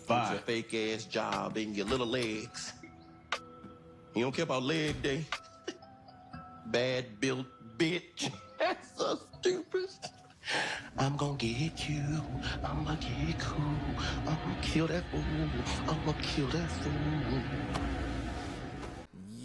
With your fake ass job and your little legs. You don't care about leg day. Bad built bitch. That's so stupid. I'm gonna get you. I'm gonna get cool. I'm gonna kill that fool. I'm gonna kill that fool.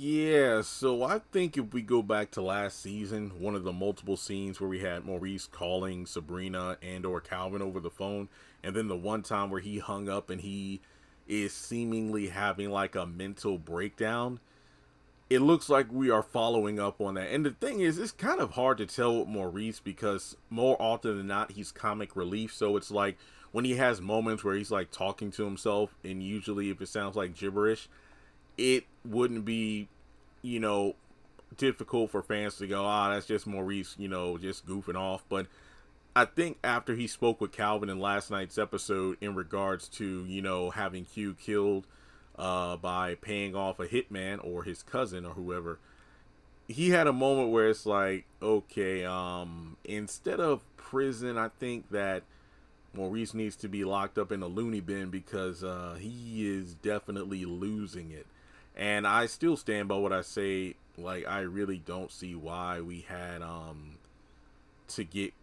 Yeah, so I think if we go back to last season, one of the multiple scenes where we had Maurice calling Sabrina and or Calvin over the phone, and then the one time where he hung up and he is seemingly having like a mental breakdown, it looks like we are following up on that. And the thing is, it's kind of hard to tell with Maurice because more often than not, he's comic relief. So it's like when he has moments where he's like talking to himself, and usually if it sounds like gibberish, it wouldn't be, you know, difficult for fans to go, that's just Maurice, you know, just goofing off. But I think after he spoke with Calvin in last night's episode in regards to, you know, having Q killed by paying off a hitman or his cousin or whoever, he had a moment where it's like, okay, instead of prison, I think that Maurice needs to be locked up in a loony bin because he is definitely losing it. And I still stand by what I say. Like, I really don't see why we had to get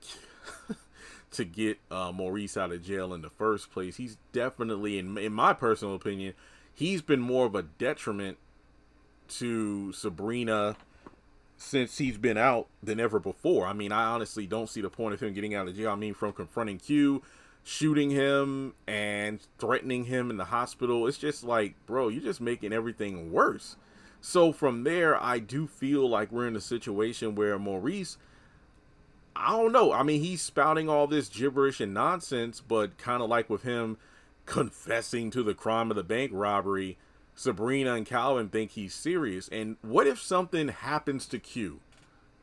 to get Maurice out of jail in the first place. He's definitely, in my personal opinion, he's been more of a detriment to Sabrina since he's been out than ever before. I mean, I honestly don't see the point of him getting out of jail. I mean, from confronting Q, shooting him, and threatening him in the hospital, it's just like, bro, you're just making everything worse. So from there, I do feel like we're in a situation where Maurice, I don't know, I mean, he's spouting all this gibberish and nonsense, but kind of like with him confessing to the crime of the bank robbery, Sabrina and Calvin think he's serious. And what if something happens to Q?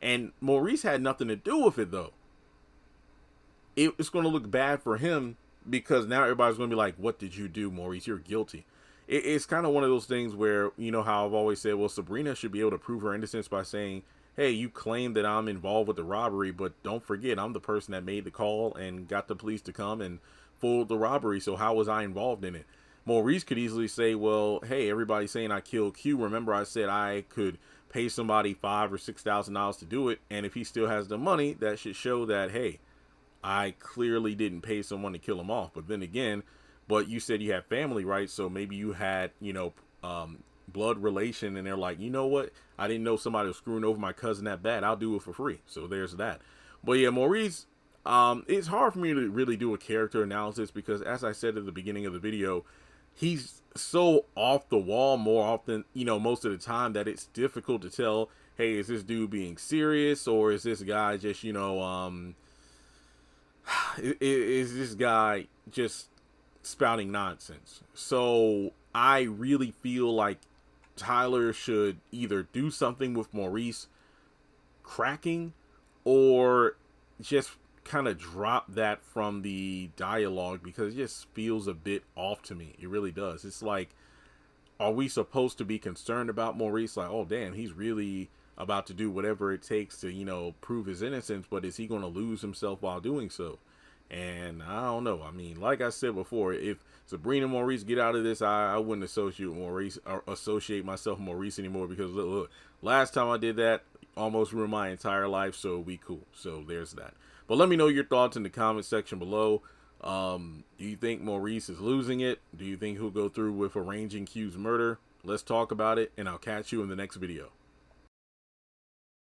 And Maurice had nothing to do with it, though. It's going to look bad for him because now everybody's going to be like, what did you do, Maurice? You're guilty. It's kind of one of those things where, you know how I've always said, well, Sabrina should be able to prove her innocence by saying, hey, you claim that I'm involved with the robbery, but don't forget, I'm the person that made the call and got the police to come and foiled the robbery, so how was I involved in it? Maurice could easily say, well, hey, everybody's saying I killed Q. Remember I said I could pay somebody $5,000 or $6,000 to do it, and if he still has the money, that should show that, hey, I clearly didn't pay someone to kill him off. But then again, but you said you had family, right? So maybe you had, you know, blood relation, and they're like, you know what? I didn't know somebody was screwing over my cousin that bad. I'll do it for free. So there's that. But yeah, Maurice, it's hard for me to really do a character analysis because, as I said at the beginning of the video, he's so off the wall more often, you know, most of the time that it's difficult to tell, hey, is this dude being serious or is this guy just, you know, is this guy just spouting nonsense? So I really feel like Tyler should either do something with Maurice cracking or just kind of drop that from the dialogue because it just feels a bit off to me. It really does. It's like, are we supposed to be concerned about Maurice? Like, oh, damn, he's really about to do whatever it takes to, you know, prove his innocence, but is he going to lose himself while doing so? And I don't know. I mean, like I said before, if Sabrina and Maurice get out of this, I wouldn't associate Maurice or associate myself with Maurice anymore because look, last time I did that, almost ruined my entire life. So we cool. So there's that. But let me know your thoughts in the comment section below. Do you think Maurice is losing it? Do you think he'll go through with arranging Q's murder? Let's talk about it, and I'll catch you in the next video.